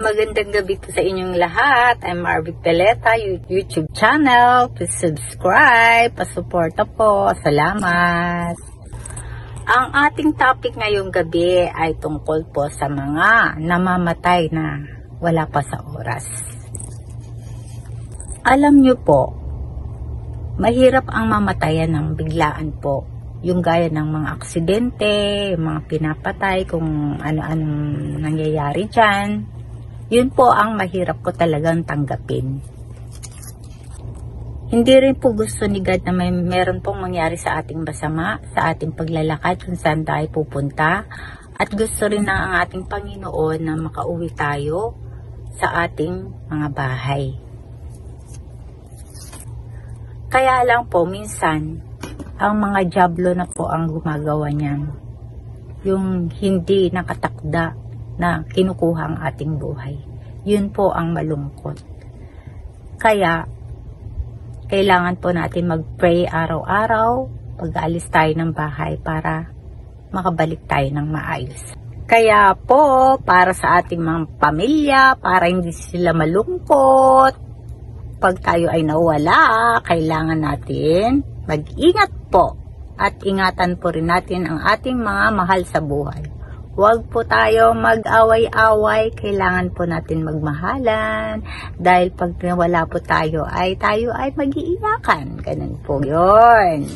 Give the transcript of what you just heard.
Magandang gabi po sa inyong lahat. I'm Marvic Peleta, YouTube channel. Please subscribe, pasuporta po. Salamat. Ang ating topic ngayong gabi ay tungkol po sa mga namamatay na wala pa sa oras. Alam nyo po, mahirap ang mamatayan ng biglaan po. Yung gaya ng mga aksidente, yung mga pinapatay, kung ano-anong nangyayari dyan. Yun po ang mahirap ko talagang tanggapin. Hindi rin po gusto ni God na meron pong mangyari sa ating masama, sa ating paglalakad kung saan tayo pupunta. At gusto rin ng ating Panginoon na makauwi tayo sa ating mga bahay. Kaya lang po, minsan, ang mga dyablo na po ang gumagawa niyan. Yung hindi nakatakda na kinukuha ang ating buhay. Yun po ang malungkot. Kaya, kailangan po natin mag-pray araw-araw pag alis tayo ng bahay para makabalik tayo ng maayos. Kaya po, para sa ating mga pamilya, para hindi sila malungkot, pag tayo ay nawala, kailangan natin mag-ingat po at ingatan po rin natin ang ating mga mahal sa buhay. Huwag po tayo mag-away-away, kailangan po natin magmahalan dahil pag nawala po tayo ay mag-iiyakan. Ganun po yun.